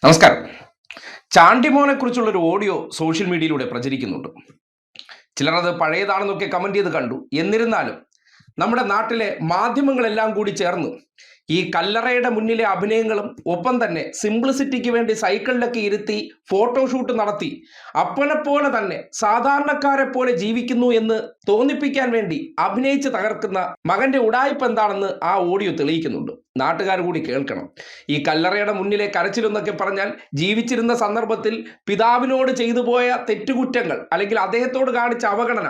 നമസ്കാരം. ചാണ്ടിമോനെ കുറിച്ചുള്ളൊരു audio social മീഡിയയിലൂടെ പ്രചരിക്കുന്നുണ്ട്. ചിലർ അത് പഴയതാണെന്നൊക്കെ കമന്റ് ചെയ്ത് കണ്ടു. എന്നിരുന്നാലും നമ്മുടെ നാട്ടിലെ മാധ്യമങ്ങളെല്ലാം കൂടി ചേർന്ന് ഈ കല്ലറയുടെ മുന്നിലെ അഭിനയങ്ങളും ഒപ്പം തന്നെ സിംപ്ലിസിറ്റിക്ക് വേണ്ടി സൈക്കിളിലൊക്കെ ഇരുത്തി ഫോട്ടോഷൂട്ട് നടത്തി അപ്പനെപ്പോലെ തന്നെ സാധാരണക്കാരെ പോലെ ജീവിക്കുന്നു എന്ന് തോന്നിപ്പിക്കാൻ വേണ്ടി അഭിനയിച്ച് തകർക്കുന്ന മകന്റെ ഉടായ്പ എന്താണെന്ന് ആ ഓഡിയോ തെളിയിക്കുന്നുണ്ട്. നാട്ടുകാർ കൂടി കേൾക്കണം. ഈ കല്ലറയുടെ മുന്നിലെ കരച്ചിലെന്നൊക്കെ പറഞ്ഞാൽ ജീവിച്ചിരുന്ന സന്ദർഭത്തിൽ പിതാവിനോട് ചെയ്തു പോയ തെറ്റുകുറ്റങ്ങൾ അല്ലെങ്കിൽ അദ്ദേഹത്തോട് കാണിച്ച അവഗണന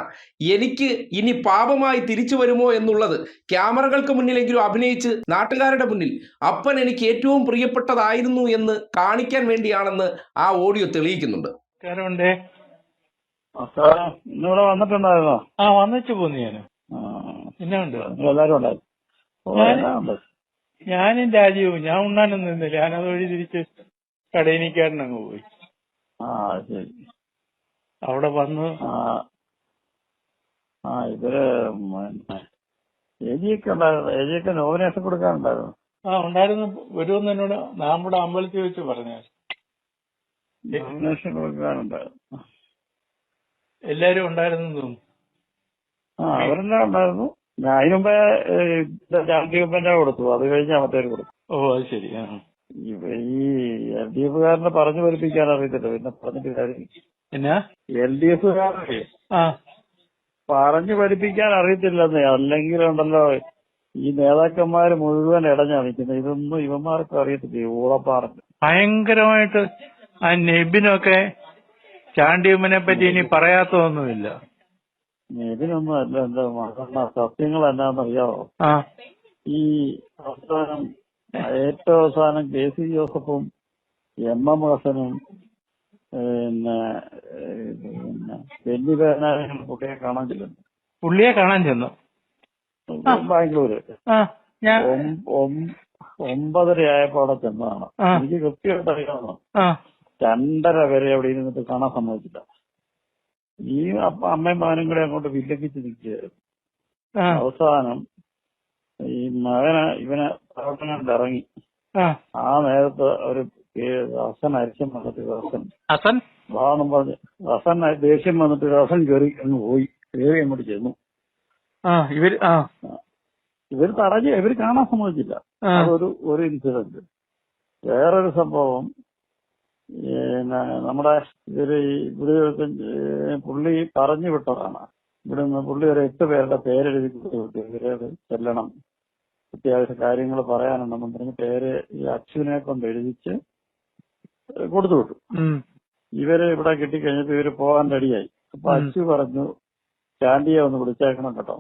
എനിക്ക് ഇനി പാപമായി തിരിച്ചു വരുമോ എന്നുള്ളത് ക്യാമറകൾക്ക് മുന്നിലെങ്കിലും അഭിനയിച്ച് നാട്ടുകാരുടെ മുന്നിൽ അപ്പൻ എനിക്ക് ഏറ്റവും പ്രിയപ്പെട്ടതായിരുന്നു എന്ന് കാണിക്കാൻ വേണ്ടിയാണെന്ന് ആ ഓഡിയോ തെളിയിക്കുന്നുണ്ട്. ഇന്നിവിടെ വന്നിട്ടുണ്ടായിരുന്നോ? വന്നിച്ചു പോന്നു ഞാന്. പിന്നെ ഉണ്ട് എല്ലാരും ഉണ്ടായിരുന്നു. ഞാനും രാജീവും. ഞാൻ ഉണ്ണാനൊന്നും നിന്നില്ല. ഞാനത് വഴി തിരിച്ച് കടയിനിക്കാരൻ അങ്ങ് പോയി. ശരി. അവിടെ വന്ന് ഇവര് ഏജിയൊക്കെ ഉണ്ടായിരുന്നു. ഏജിയൊക്കെ നോമിനേഷൻ കൊടുക്കാനുണ്ടായിരുന്നു. ഉണ്ടായിരുന്നു. വരുമെന്ന് എന്നോട് നമ്മുടെ അമ്പലത്തിൽ വെച്ച് പറഞ്ഞു. നോമിനേഷൻ കൊടുക്കാനുണ്ടായിരുന്നു. എല്ലാരും ഉണ്ടായിരുന്നു തോന്നുന്നു. അവരെല്ലാം ഉണ്ടായിരുന്നു. ഞാൻ അതിന് മുമ്പേ ജാമ്യപ്പന്റെ കൊടുത്തു. അത് കഴിഞ്ഞ് മറ്റേര് കൊടുത്തു. അത് ശരി. ഈ എൽ ഡി എഫുകാരനെ പറഞ്ഞു പഠിപ്പിക്കാൻ അറിയത്തില്ല. പിന്നെ പറഞ്ഞിട്ട് കാര്യം. എന്നാ എൽ ഡി എഫുകാരെ പറഞ്ഞു പഠിപ്പിക്കാൻ അറിയത്തില്ലെന്നേ. അല്ലെങ്കിൽ ഉണ്ടല്ലോ ഈ നേതാക്കന്മാര് മുഴുവൻ ഇടഞ്ഞാ നിൽക്കുന്നത്. ഇതൊന്നും ഇവന്മാർക്ക് അറിയത്തില്ല. ഊളപ്പാറ ഭയങ്കരമായിട്ട് ആ നെബിനൊക്കെ ചാണ്ടിയമ്മനെ പറ്റി ഇനി പറയാത്തതൊന്നുമില്ല. ഇതിനൊന്നും അല്ല. എന്താ മറന്ന സത്യങ്ങൾ എന്നാന്നറിയാവോ? ഈ അവസാനം ഏറ്റവും അവസാനം കെ സി ജോസഫും എം എം ഹസനും പിന്നെ ബെന്നി ബെഹനാനും പുള്ളിയെ കാണാൻ ചെല്ലുന്നു. പുള്ളിയെ കാണാൻ ചെന്നു ബാംഗ്ലൂര്. 9:30 ആയപ്പോ അവിടെ ചെന്നതാണ്. എനിക്ക് കൃത്യമായിട്ട് അറിയാവുന്ന 2:30 വരെ അവിടെ ഇരുന്നിട്ട് കാണാൻ സമ്മതിച്ചില്ല. ഈ അമ്മയും മകനും കൂടെ അങ്ങോട്ട് വില്ലപ്പിച്ച് നിൽക്കുകയായിരുന്നു. അവസാനം ഈ ഇവനെ പ്രവർത്തനം ഇറങ്ങി. ആ നേരത്ത് ഒരു ഹസൻ അരിശം വന്നിട്ട് ഹസൻ ദേഷ്യം വന്നിട്ട് ഹസൻ കയറി അങ്ങ് പോയി. കയറി അങ്ങോട്ട് ചെന്നു. ഇവർ തടഞ്ഞ് ഇവർ കാണാൻ സമ്മതിച്ചില്ല. അതൊരു ഇൻസിഡന്റ്. വേറൊരു സംഭവം, നമ്മുടെ ഇവിടെ പുള്ളി പറഞ്ഞു വിട്ടതാണ്. ഇവിടുന്ന് പുള്ളി ഒരു 8 പേരുടെ പേരെഴുതി കൊടുത്തു. ഇവരോട് ചെല്ലണം, അത്യാവശ്യ കാര്യങ്ങൾ പറയാനുണ്ടെന്നും പറഞ്ഞ് പേര് ഈ അച്ഛനെ കൊണ്ട് എഴുതിച്ച് കൊടുത്തു വിട്ടു. ഇവര് ഇവിടെ കിട്ടിക്കഴിഞ്ഞപ്പോ ഇവര് പോകാൻ റെഡിയായി. അപ്പൊ അച്ഛു പറഞ്ഞു ചാണ്ടിയെ ഒന്ന് വിളിച്ചേക്കണം കേട്ടോ.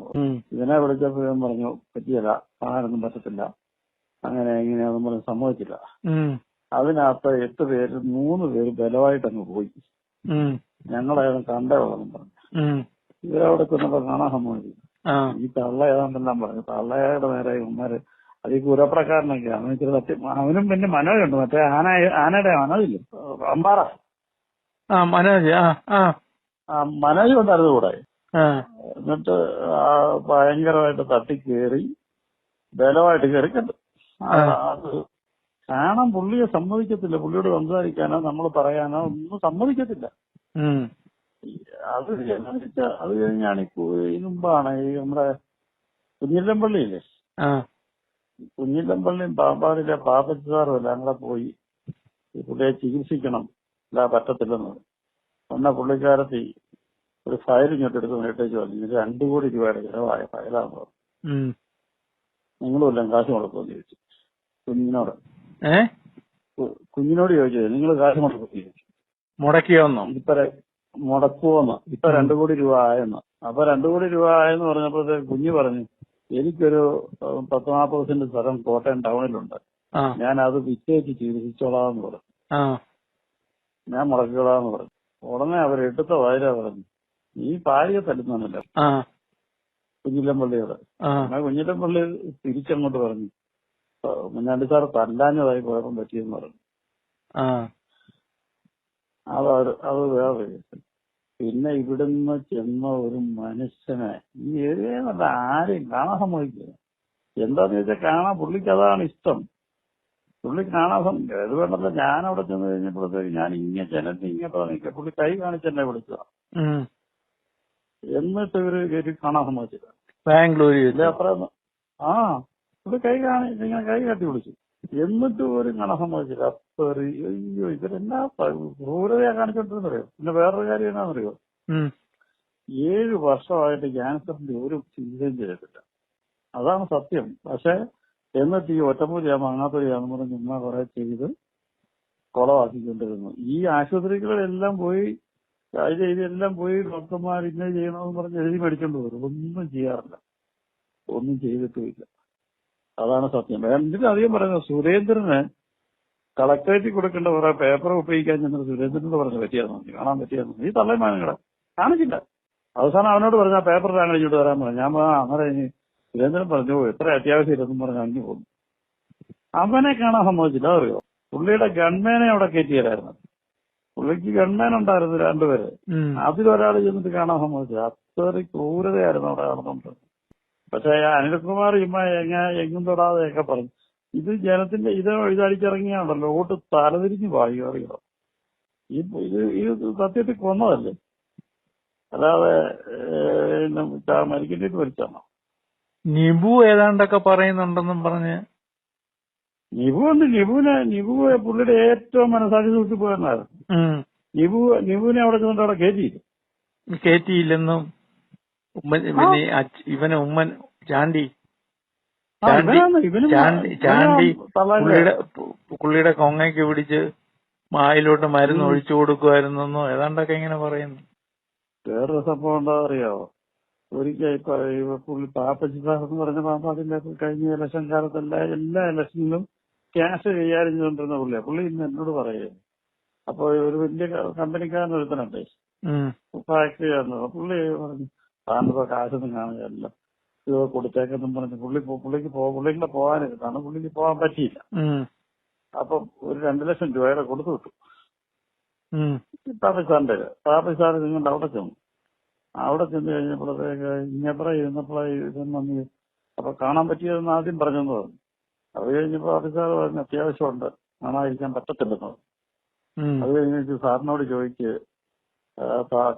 ഇതിനെ വിളിച്ചപ്പോ ഇവൻ പറഞ്ഞു പറ്റിയല്ല, കാണാനൊന്നും പറ്റത്തില്ല, അങ്ങനെ എങ്ങനെയാണെന്നും പറഞ്ഞ് സമ്മതിച്ചില്ല. അതിനകത്ത് 8 പേര് 3 പേര് ബലമായിട്ട് അങ്ങ് പോയി. ഞങ്ങളേതും കണ്ടോളെന്നും പറഞ്ഞു. ഇവരവിടെ ചെന്നപ്പോ കാണാൻ സമ്മതിച്ചില്ല. ഈ തള്ള ഏതാണ്ടെല്ലാം പറഞ്ഞു. തള്ളയുടെ നേരെ ഇവന്മാര് അത് ഈ പൂരപ്രക്കാരനൊക്കെയാണ്. അവനും പിന്നെ മനോജുണ്ട്. മറ്റേ ആനയുടെ മനോജില്ലേ, അമ്പാറ മനോജ് ഉണ്ടായിരുന്നു കൂടെ. എന്നിട്ട് ഭയങ്കരമായിട്ട് തട്ടിക്കേറി ബലമായിട്ട് കയറി കണ്ടു. അത് കാണാൻ പുള്ളിയെ സമ്മതിക്കത്തില്ല. പുള്ളിയോട് സംസാരിക്കാനോ നമ്മൾ പറയാനോ ഒന്നും സമ്മതിക്കത്തില്ല. അത് അത് കഴിഞ്ഞാണ് ഈ മുമ്പാണ് ഈ നമ്മുടെ കുഞ്ഞില്ലംപള്ളിയില്ലേ, കുഞ്ഞില്ലംപള്ളിയും പാമ്പാടിലെ പാപ്പച്ചി സാറും എല്ലാം കൂടെ പോയി ഈ പുള്ളിയെ ചികിത്സിക്കണം, ഇല്ല പറ്റത്തില്ലെന്ന് പറഞ്ഞ പുള്ളിക്കാരത്തി ഒരു ഫയൽ ഇങ്ങോട്ട് എടുത്ത് നേട്ടേക്ക് പറഞ്ഞു. 2 കോടി രൂപയുടെ ചിലവായ ഫയലാന്ന് പറഞ്ഞു. നിങ്ങളും എല്ലാം കാശ് മുടക്കുമെന്ന് ചോദിച്ചു. കുഞ്ഞിനോട് ചോദിച്ചത് നിങ്ങൾ കാശ് മുടക്കുമെന്ന് ചോദിച്ചു. മുടക്കിയോന്നോ മുടക്കുവോന്ന്. ഇപ്പൊ 2 കോടി രൂപ ആയെന്ന്. അപ്പൊ 2 കോടി രൂപ ആയെന്ന് പറഞ്ഞപ്പോഴത്തെ കുഞ്ഞ് പറഞ്ഞു എനിക്കൊരു 10-40 സെന്റ് സ്ഥലം കോട്ടയം ടൗണിലുണ്ട്, ഞാൻ അത് വിറ്റേക്ക് ചികിത്സിച്ചോളാന്ന് പറഞ്ഞു. ഞാൻ മുടക്കിക്കോളാന്ന് പറഞ്ഞു. ഉടനെ അവരെടുത്ത വയലാ പറഞ്ഞു നീ ഭാര്യ തല്ലുന്നല്ലോ കുഞ്ഞില്ലംപള്ളിയോട്. കുഞ്ഞില്ലംപള്ളി തിരിച്ചങ്ങോട്ട് പറഞ്ഞു മുന്നാണ്ടി സാർ തല്ലാഞ്ഞതായി കുഴപ്പം പറ്റിയെന്ന് പറഞ്ഞു. അത് വേറെ. പിന്നെ ഇവിടുന്ന് ചെന്ന ഒരു മനുഷ്യനെ ഈ ഏരിയയിൽ ആരെയും കാണാൻ സമ്മതിക്കില്ല. എന്താന്ന് വെച്ചാൽ കാണാൻ പുള്ളിക്ക് അതാണ് ഇഷ്ടം. പുള്ളി കാണാൻ അത് വേണ്ടല്ലോ. ഞാൻ അവിടെ ചെന്ന് കഴിഞ്ഞപ്പോഴത്തേക്ക് ഞാൻ ജനലിന് ഇങ്ങോട്ടോ നിൽക്കുക. പുള്ളി കൈ കാണിച്ച് എന്നെ വിളിച്ചതാ. എന്നിട്ട് ഇവര് കയറ്റി കാണാൻ സമ്മതിച്ചില്ല. ബാംഗ്ലൂരിൽ അത്ര പുള്ളി ഇങ്ങനെ കൈ കാട്ടി വിളിച്ചു. എന്നിട്ട് ഒരു കാണാൻ സമ്മതിച്ചില്ല. അയ്യോ ഇവരെന്നാ ക്രൂരതയാ കാണിച്ചോണ്ടിരുന്നറിയോ. പിന്നെ വേറൊരു കാര്യം എന്നാന്നറിയോ, 7 വർഷമായിട്ട് ക്യാൻസറിന്റെ ഒരു ചികിത്സയും ചെയ്തിട്ടില്ല. അതാണ് സത്യം. പക്ഷെ എന്നിട്ട് ഈ ഒറ്റമൂലിയാ മങ്ങാത്തൊലിയാന്ന് പറഞ്ഞ് ചുമ്മാ കുറെ ചെയ്ത് കുളമാക്കിക്കൊണ്ടിരുന്നു. ഈ ആശുപത്രികളെല്ലാം പോയി ഇതെല്ലാം പോയി ഡോക്ടർമാർ ഇന്നത് ചെയ്യണമെന്ന് പറഞ്ഞ് എഴുതി മേടിച്ചോണ്ട് വരും. ഒന്നും ചെയ്യാറില്ല, ഒന്നും ചെയ്തിട്ടുമില്ല. അതാണ് സത്യം. എന്നിട്ട് അധികം പറയുന്നത് സുരേന്ദ്രന് കളക്ടറേറ്റിൽ കൊടുക്കേണ്ട കുറെ പേപ്പർ ഉപയോഗിക്കാൻ ചെന്നത് സുരേന്ദ്രനോട് പറഞ്ഞ് പറ്റിയായിരുന്നു, കാണാൻ പറ്റിയായിരുന്നു. ഈ തള്ളമാനങ്ങളെ കാണിച്ചില്ല. അവസാനം അവനോട് പറഞ്ഞ ആ പേപ്പർ കാണിച്ചിട്ട് വരാൻ പറഞ്ഞു. ഞാൻ അന്നേരം സുരേന്ദ്രൻ പറഞ്ഞു എത്ര അത്യാവശ്യം ഇല്ലെന്നും പറഞ്ഞ് അഞ്ഞു പോകുന്നു. അവനെ കാണാൻ സമ്മതിച്ചില്ല. അറിയോ, പുള്ളിയുടെ ഗൺമാനെ അവിടെ കയറ്റിയായിരുന്നു. പുള്ളിക്ക് ഗൺമാൻ ഉണ്ടായിരുന്നു 2 പേര്. അതിലൊരാൾ ചെന്നിട്ട് കാണാൻ സമ്മതിച്ചത്. അത്ര ക്രൂരതയായിരുന്നു അവിടെ നടന്നുകൊണ്ടിരുന്നത്. പക്ഷെ അനിൽകുമാർ എങ്ങും തൊടാതെയൊക്കെ പറഞ്ഞു. ഇത് ജനത്തിന്റെ ഇതടിച്ചിറങ്ങിയാണല്ലോ വോട്ട് തലതിരിഞ്ഞ് പായി. അറിയോ, ഇത് സത്യത്തിൽ കൊന്നതല്ലേ, അല്ലാതെ മരിക്കേണ്ടിട്ട് മരിച്ചാണോ? നിബു ഏതാണ്ടൊക്കെ പറയുന്നുണ്ടെന്നും പറഞ്ഞ്. നിബുവിനെ പുള്ളിയുടെ ഏറ്റവും മനസ്സാക്ഷി സൂക്ഷിപ്പോയെന്നായിരുന്നു. നിബുവിനെ അവിടെ ചെന്നിട്ട് അവിടെ കേറ്റിയില്ലെന്നും ഇവനെ ഉമ്മൻ ചാണ്ടി പുള്ളിയുടെ കൊങ്ങയ്ക്ക് പിടിച്ച് വായിലോട്ട് മരുന്ന് ഒഴിച്ചു കൊടുക്കുമായിരുന്നോ ഏതാണ്ടൊക്കെ ഇങ്ങനെ പറയുന്നു. വേറൊരു സംഭവം എന്താ അറിയാവോ, ഒരിക്കൽ പുള്ളി പാപ്പച്ചി സാർ എന്ന് പറഞ്ഞ പാപ്പാടിന്റെ കഴിഞ്ഞ ഇലക്ഷൻ കാലത്തല്ല എല്ലാ ഇലക്ഷനിലും ക്യാഷ് കൈകാര്യം ചെയ്തുകൊണ്ടിരുന്ന പുള്ളി ഇന്ന് എന്നോട് പറയുകയാണ്. അപ്പൊ ഒരു വലിയ കമ്പനിക്കാരൻ ഒരുത്തനുണ്ട്, ഫാക്ടറി ആയിരുന്നു. പുള്ളി പറഞ്ഞു താനിപ്പോ കാശൊന്നും കാണുകയല്ല, ഇത് കൊടുത്തേക്കെന്നും പറഞ്ഞു പുള്ളിക്ക് പോകാനിരുന്നാണ്. പുള്ളിക്ക് പോകാൻ പറ്റിയില്ല. അപ്പൊ ഒരു 2 ലക്ഷം രൂപയുടെ കൊടുത്തു വിട്ടു പാപ്പസാറ് നിങ്ങളുടെ അവിടെ ചെന്നു. അവിടെ ചെന്ന് കഴിഞ്ഞപ്പോഴത്തേക്ക് ഇങ്ങെത്ര ഇരുന്നപ്പോഴാണ് അപ്പൊ കാണാൻ പറ്റിയതെന്ന് ആദ്യം പറഞ്ഞെന്ന് പറഞ്ഞു. അത് കഴിഞ്ഞപ്പോ പാപ്പസാറ് പറഞ്ഞു അത്യാവശ്യമുണ്ട്, കാണാതിരിക്കാൻ പറ്റത്തില്ലെന്ന് പറഞ്ഞു. അത് കഴിഞ്ഞിട്ട് സാറിനോട് ചോദിക്ക്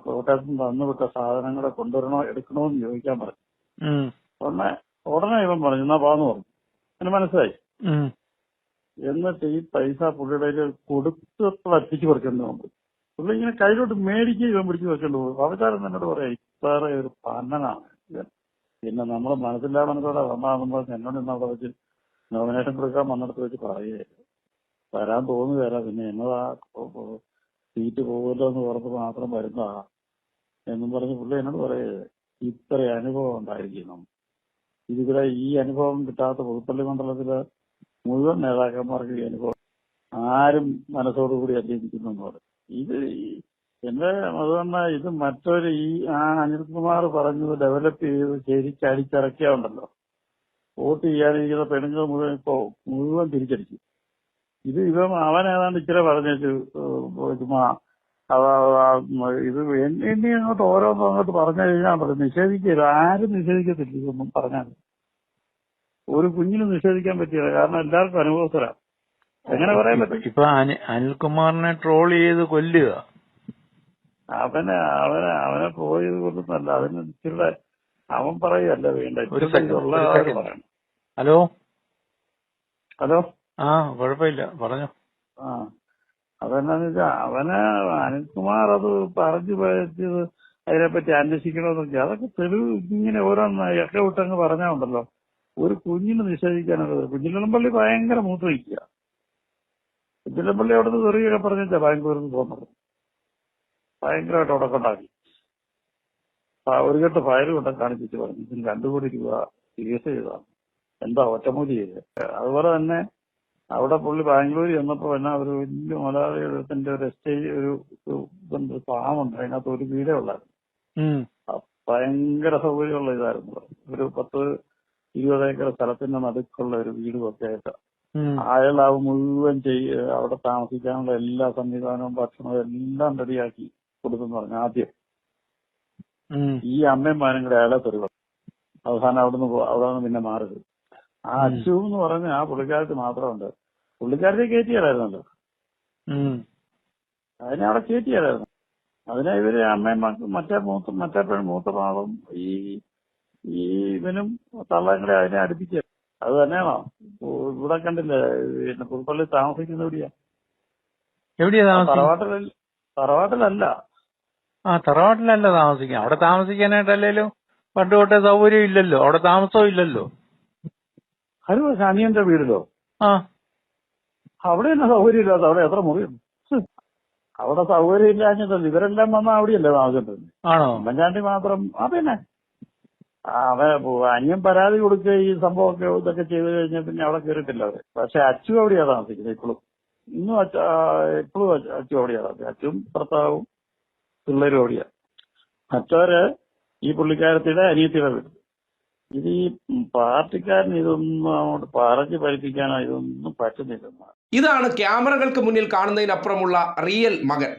കോട്ടയത്ത് നിന്ന് തന്നുവിട്ട സാധനങ്ങളെ കൊണ്ടുവരണോ എടുക്കണോന്ന് ചോദിക്കാൻ പറഞ്ഞു. ഉടനെ ഇവൻ പറഞ്ഞു എന്നാ പോന്ന് പറഞ്ഞു. അങ്ങനെ മനസ്സിലായി. എന്നിട്ട് ഈ പൈസ പുള്ളിയുടെ കൊടുത്തപ്പോൾ എത്തിച്ചു കൊടുക്കേണ്ടി വന്നു. പുള്ളി ഇങ്ങനെ കയ്യിലോട്ട് മേടിക്കുക ഇവൻ പിടിച്ചു വെക്കേണ്ടി പോകും. അവതാരം എന്നോട് പറയാം ഇത്ര ഒരു പന്നനാണ് ഇവൻ. പിന്നെ നമ്മളെ മനസ്സില്ലാ മനസ്സോടെ വന്നാണെന്ന് പറഞ്ഞ് എന്നോട് ഇന്ന് അവിടെ വെച്ച് നോമിനേഷൻ കൊടുക്കാൻ വന്നിടത്ത് വെച്ച് പറയുകയായിരുന്നു. വരാൻ തോന്നുകയല്ല, പിന്നെ എന്നതാ സീറ്റ് പോകുമല്ലോ എന്ന് ഓർത്ത് മാത്രം വരുന്നതാ എന്നും പറഞ്ഞ് പുള്ളി എന്നോട് പറയുക ഇത്ര അനുഭവം ഉണ്ടായിരിക്കണം. ഇതിവിടെ ഈ അനുഭവം കിട്ടാത്ത പുതുപ്പള്ളി മണ്ഡലത്തിലെ മുഴുവൻ നേതാക്കന്മാർക്ക് ഈ അനുഭവം ആരും മനസ്സോടുകൂടി അന്വേഷിക്കുന്നു പറയും. ഇത് അതുകൊണ്ട് ഇത് മറ്റൊരു അനിൽകുമാർ പറഞ്ഞത് ഡെവലപ്പ് ചെയ്ത് ശരിക്ക് അടിച്ചിറക്കിയാണ്ടല്ലോ വോട്ട് ചെയ്യാനിരിക്കുന്ന പെണ്ണുങ്ങൾ മുഴുവൻ തിരിച്ചടിച്ചു. അവൻ ഏതാണ്ട് ഇച്ചിരി പറഞ്ഞേച്ചു ചുമ്മാ ഇത് എണ്ണി അങ്ങോട്ട് ഓരോന്നും അങ്ങോട്ട് പറഞ്ഞു കഴിഞ്ഞാൽ പറയും നിഷേധിക്കരുത്. ആരും നിഷേധിക്കത്തില്ല. ഇതൊന്നും പറഞ്ഞാൽ ഒരു കുഞ്ഞിന് നിഷേധിക്കാൻ പറ്റില്ല, കാരണം എല്ലാവർക്കും അനുഭവസ്ഥരാ. എങ്ങനെ പറയാൻ പറ്റും? ഇപ്പൊ അനിൽകുമാറിനെ ട്രോൾ ചെയ്ത് കൊല്ലുക. അവനെ ട്രോൾ ചെയ്ത് കൊല്ലുന്നല്ല, അതിന് ഇച്ചിരി അവൻ പറയുകയല്ല വേണ്ട. പറയണം. ഹലോ ഹലോ കുഴപ്പമില്ല പറഞ്ഞോ. അതെന്നാന്ന് വെച്ചാ അനിൽകുമാർ അത് പറഞ്ഞു പറ്റിയത് അതിനെപ്പറ്റി അന്വേഷിക്കണമെന്ന് വെച്ചാൽ അതൊക്കെ തെളിവ് ഇങ്ങനെ ഓരോന്ന് ഒക്കെ വിട്ടങ്ങ് പറഞ്ഞാൽ ഉണ്ടല്ലോ ഒരു കുഞ്ഞിന് നിഷേധിക്കാനുള്ളത്. കുഞ്ഞിലമ്പള്ളി ഭയങ്കര മൂത്ത് വയ്ക്കുക. കുഞ്ഞിലമ്പള്ളി അവിടെ നിന്ന് തെറിയൊക്കെ പറഞ്ഞാ ബാംഗ്ലൂരിൽ നിന്ന് പോകുന്നത് ഭയങ്കരമായിട്ട് അവിടെ കൊണ്ടാക്കി ഒരു കെട്ട് ഫയൽ കൊണ്ട കാണിച്ചിട്ട് പറഞ്ഞു ഇതിന് 2 കോടി രൂപ ചികിത്സ ചെയ്തതാണ്, എന്താ ഒറ്റമൂലി ചെയ്ത്. അതുപോലെ തന്നെ അവിടെ പുള്ളി ബാംഗ്ലൂർ ചെന്നപ്പോ എന്നാ ഒരു വലിയ മലയാളിയുടെ ഒരു എസ്റ്റേറ്റ് ഒരു ഫാമുണ്ട്, അതിനകത്ത് ഒരു വീടേ ഉള്ളായിരുന്നു. ഭയങ്കര സൗകര്യമുള്ള ഇതായിരുന്നു. ഒരു 10-20 ഏക്കർ സ്ഥലത്തിന്റെ നടുക്കുള്ള ഒരു വീടും ഒക്കെ ആയിട്ട് അയാൾ മുഴുവൻ അവിടെ താമസിക്കാനുള്ള എല്ലാ സംവിധാനവും ഭക്ഷണവും എല്ലാം റെഡിയാക്കി കൊടുത്തെന്ന് പറഞ്ഞു. ആദ്യം ഈ അമ്മയും കൂടെ അയാളെ തെരുവ് അവസാനം അവിടെ നിന്ന് പിന്നെ മാറുക. ആ അച്ചു എന്ന് പറഞ്ഞ ആ പുള്ളിക്കാരത്ത് മാത്രമുണ്ട്. പുള്ളിക്കാരത്തെ കയറ്റിയാലായിരുന്നല്ലോ, അതിനെ അവിടെ കയറ്റിയാലായിരുന്നു. അതിനെ ഇവര് അമ്മയും മറ്റേ മൂത്ത മാളും ഈ ഇവനും തള്ളങ്ങളെ അതിനെ അടുപ്പിക്കുക. അത് തന്നെയാണോ ഇവിടെ കണ്ടില്ലേ? പിന്നെ പുൽപ്പള്ളി താമസിക്കുന്ന എവിടെയാ തറവാട്ടിലല്ല. തറവാട്ടിലല്ല താമസിക്കാൻ. അവിടെ താമസിക്കാനായിട്ടല്ലേലും പണ്ട് തൊട്ടേ സൗകര്യം ഇല്ലല്ലോ, അവിടെ താമസവും ഇല്ലല്ലോ. അത് അനിയന്റെ വീടിലോ? അവിടെ തന്നെ സൗകര്യം ഇല്ലാത്ത, അവിടെ എത്ര മുറിയുണ്ട്? അവിടെ സൗകര്യം ഇല്ലാഞ്ഞിട്ടല്ല, ഇവരെല്ലാം വന്നാൽ അവിടെയല്ലേ താമസിച്ചിട്ടുണ്ട്. ആണോ? ഉമ്മൻചാണ്ടി മാത്രം. പിന്നെ അനിയൻ പരാതി കൊടുക്കുക ഈ സംഭവമൊക്കെ ഇതൊക്കെ ചെയ്ത് കഴിഞ്ഞാൽ പിന്നെ അവിടെ കയറിയിട്ടില്ല അവര്. പക്ഷെ അച്ചു അവിടെയാ താമസിക്കുന്നത് ഇപ്പോഴും. ഇന്നും ഇപ്പോഴും അച്ചു അവിടെയാ താമസിക്കുന്നത്. അച്ചും ഭർത്താവും പിള്ളേരും അവിടെയാ. മറ്റവര് ഈ പുള്ളിക്കാരത്തിയുടെ അനിയത്തിയുടെ വീട്. ഇത് ഈ പാർട്ടിക്കാരന് ഇതൊന്നും അങ്ങോട്ട് പറഞ്ഞ് പഠിപ്പിക്കാനോ ഇതൊന്നും പറ്റുന്നില്ല. ഇതാണ് ക്യാമറകൾക്ക് മുന്നിൽ കാണുന്നതിനപ്പുറമുള്ള റിയൽ മകൻ.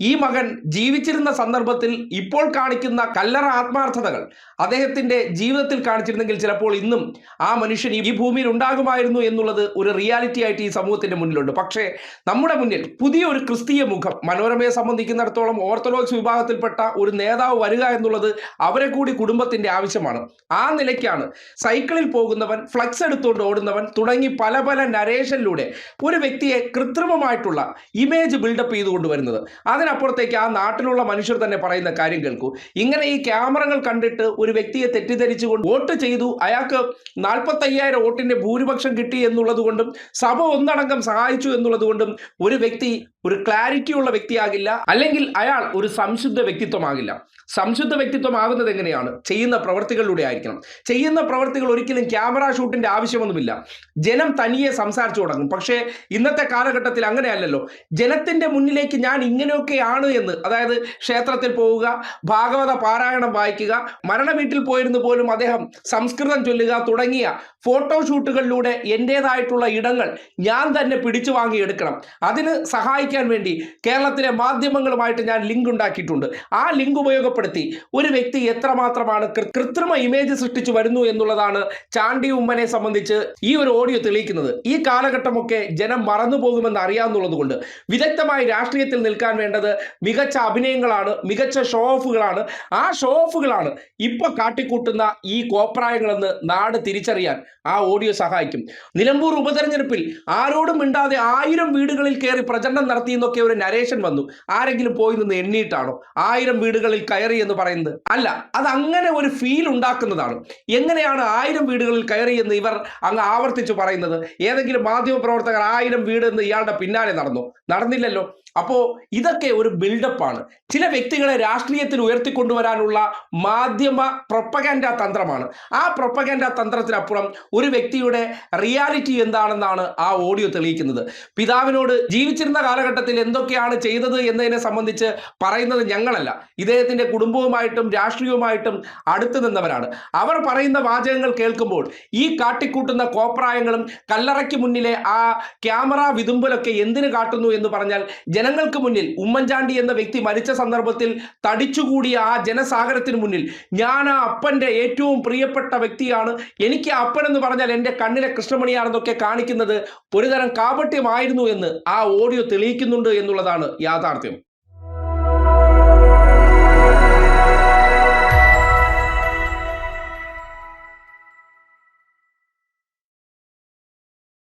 ഈ മകൻ ജീവിച്ചിരുന്ന സന്ദർഭത്തിൽ ഇപ്പോൾ കാണിക്കുന്ന കല്ലറ ആത്മാർത്ഥതകൾ അദ്ദേഹത്തിന്റെ ജീവിതത്തിൽ കാണിച്ചിരുന്നെങ്കിൽ ചിലപ്പോൾ ഇന്നും ആ മനുഷ്യൻ ഈ ഭൂമിയിൽ ഉണ്ടാകുമായിരുന്നു എന്നുള്ളത് ഒരു റിയാലിറ്റി ആയിട്ട് ഈ സമൂഹത്തിന്റെ മുന്നിലുണ്ട്. പക്ഷേ നമ്മുടെ മുന്നിൽ പുതിയൊരു ക്രിസ്തീയ മുഖം, മനോരമയെ സംബന്ധിക്കുന്നിടത്തോളം ഓർത്തഡോക്സ് വിഭാഗത്തിൽപ്പെട്ട ഒരു നേതാവ് വരിക എന്നുള്ളത് അവരെ കൂടി കുടുംബത്തിന്റെ ആവശ്യമാണ്. ആ നിലയ്ക്കാണ് സൈക്കിളിൽ പോകുന്നവൻ, ഫ്ലക്സ് എടുത്തുകൊണ്ട് ഓടുന്നവൻ തുടങ്ങി പല പല നരേഷനിലൂടെ ഒരു വ്യക്തിയെ കൃത്രിമമായിട്ടുള്ള ഇമേജ് ബിൽഡപ്പ് ചെയ്തുകൊണ്ട് വരുന്നത്. അതിനപ്പുറത്തേക്ക് ആ നാട്ടിലുള്ള മനുഷ്യർ തന്നെ പറയുന്ന കാര്യം കേൾക്കൂ. ഇങ്ങനെ ഈ ക്യാമറകൾ കണ്ടിട്ട് ഒരു വ്യക്തിയെ തെറ്റിദ്ധരിച്ചുകൊണ്ട് വോട്ട് ചെയ്തു, അയാൾക്ക് 45,000 വോട്ടിന്റെ ഭൂരിപക്ഷം കിട്ടി എന്നുള്ളത് കൊണ്ടും സഭ ഒന്നടങ്കം സഹായിച്ചു എന്നുള്ളത് കൊണ്ടും ഒരു വ്യക്തി ഒരു ക്ലാരിറ്റിയുള്ള വ്യക്തിയാകില്ല, അല്ലെങ്കിൽ അയാൾ ഒരു സംശുദ്ധ വ്യക്തിത്വമാകില്ല. സംശുദ്ധ വ്യക്തിത്വമാകുന്നത് എങ്ങനെയാണ്? ചെയ്യുന്ന പ്രവൃത്തികളിലൂടെ ആയിരിക്കണം. ചെയ്യുന്ന പ്രവൃത്തികൾ ഒരിക്കലും ക്യാമറ ഷൂട്ടിന്റെ ആവശ്യമൊന്നുമില്ല. ജനം തനിയെ സംസാരിച്ചു തുടങ്ങും. പക്ഷേ ഇന്നത്തെ കാലഘട്ടത്തിൽ അങ്ങനെയല്ലല്ലോ. ജനത്തിന്റെ മുന്നിലേക്ക് ഞാൻ ഇങ്ങനെയൊക്കെയാണ് എന്ന്, അതായത് ക്ഷേത്രത്തിൽ പോവുക, ഭാഗവത പാരായണം വായിക്കുക, മരണ വീട്ടിൽ പോയിരുന്നു പോലും അദ്ദേഹം സംസ്കൃതം ചൊല്ലുക തുടങ്ങിയ ഫോട്ടോഷൂട്ടുകളിലൂടെ എൻ്റേതായിട്ടുള്ള ഇടങ്ങൾ ഞാൻ തന്നെ പിടിച്ചു വാങ്ങിയെടുക്കണം. അതിന് സഹായിക്കാൻ വേണ്ടി കേരളത്തിലെ മാധ്യമങ്ങളുമായിട്ട് ഞാൻ ലിങ്ക് ഉണ്ടാക്കിയിട്ടുണ്ട്. ആ ലിങ്ക് ഉപയോഗപ്പെടുത്തി ഒരു വ്യക്തി എത്രമാത്രമാണ് കൃത്രിമ ഇമേജ് സൃഷ്ടിച്ചു വരുന്നു എന്നുള്ളതാണ് ചാണ്ടി ഉമ്മനെ സംബന്ധിച്ച് ഈ ഒരു ഓഡിയോ തെളിയിക്കുന്നത്. ഈ കാലഘട്ടമൊക്കെ ജനം മറന്നു പോകുമെന്ന് അറിയാവുന്നത് കൊണ്ട് വിദഗ്ധമായി രാഷ്ട്രീയത്തിൽ നിൽക്കാൻ വേണ്ടത് മികച്ച അഭിനയങ്ങളാണ്, മികച്ച ഷോ ഓഫുകളാണ്. ആ ഷോ ഓഫുകളാണ് ഇപ്പോൾ കാട്ടിക്കൂട്ടുന്ന ഈ കോപ്രായങ്ങളെന്ന് നാട് തിരിച്ചറിയാൻ ആ ഓഡിയോ സഹായിക്കും. നിലമ്പൂർ ഉപതെരഞ്ഞെടുപ്പിൽ ആരോടും മിണ്ടാതെ 1000 വീടുകളിൽ കയറി പ്രചരണം നടത്തിയെന്നൊക്കെ ഒരു നരേഷൻ വന്നു. ആരെങ്കിലും പോയി നിന്ന് എണ്ണിയിട്ടാണോ 1000 വീടുകളിൽ കയറി എന്ന് പറയുന്നത്? അല്ല, അത് അങ്ങനെ ഒരു ഫീൽ ഉണ്ടാക്കുന്നതാണ്. എങ്ങനെയാണ് 1000 വീടുകളിൽ കയറി എന്ന് ഇവർ അങ്ങ് ആവർത്തിച്ചു പറയുന്നത്? ഏതെങ്കിലും മാധ്യമ പ്രവർത്തകർ 1000 വീട് എന്ന് ഇയാളുടെ പിന്നാലെ നടന്നില്ലല്ലോ. അപ്പോൾ ഇതൊക്കെ ഒരു ബിൽഡപ്പാണ്. ചില വ്യക്തികളെ രാഷ്ട്രീയത്തിൽ ഉയർത്തിക്കൊണ്ടുവരാനുള്ള മാധ്യമ പ്രൊപ്പഗാൻഡ തന്ത്രമാണ്. ആ പ്രൊപ്പഗാൻഡ തന്ത്രത്തിനപ്പുറം ഒരു വ്യക്തിയുടെ റിയാലിറ്റി എന്താണെന്നാണ് ആ ഓഡിയോ തെളിയിക്കുന്നത്. പിതാവിനോട് ജീവിച്ചിരുന്ന കാലഘട്ടത്തിൽ എന്തൊക്കെയാണ് ചെയ്തത് എന്നതിനെ സംബന്ധിച്ച് പറയുന്നത് ഞങ്ങളല്ല, ഇദ്ദേഹത്തിന്റെ കുടുംബവുമായിട്ടും രാഷ്ട്രീയവുമായിട്ടും അടുത്ത് നിന്നവരാണ്. അവർ പറയുന്ന വാചകങ്ങൾ കേൾക്കുമ്പോൾ ഈ കാട്ടിക്കൂട്ടുന്ന കോപ്രായങ്ങളും കല്ലറയ്ക്ക് മുന്നിലെ ആ ക്യാമറ വിതുമ്പലൊക്കെ എന്തിനു കാട്ടുന്നു എന്ന് പറഞ്ഞാൽ, ജനങ്ങൾക്ക് മുന്നിൽ ഉമ്മൻചാണ്ടി എന്ന വ്യക്തി മരിച്ച സന്ദർഭത്തിൽ തടിച്ചുകൂടിയ ആ ജനസാഗരത്തിന് മുന്നിൽ ഞാൻ ആ അപ്പൻ്റെ ഏറ്റവും പ്രിയപ്പെട്ട വ്യക്തിയാണ്, എനിക്ക് അപ്പൻ എന്ന് പറഞ്ഞാൽ എൻ്റെ കണ്ണിലെ കൃഷ്ണമണിയാണെന്നൊക്കെ കാണിക്കുന്നത് ഒരുതരം കാപട്യമായിരുന്നു എന്ന് ആ ഓഡിയോ തെളിയിക്കുന്നുണ്ട് എന്നുള്ളതാണ് യാഥാർത്ഥ്യം.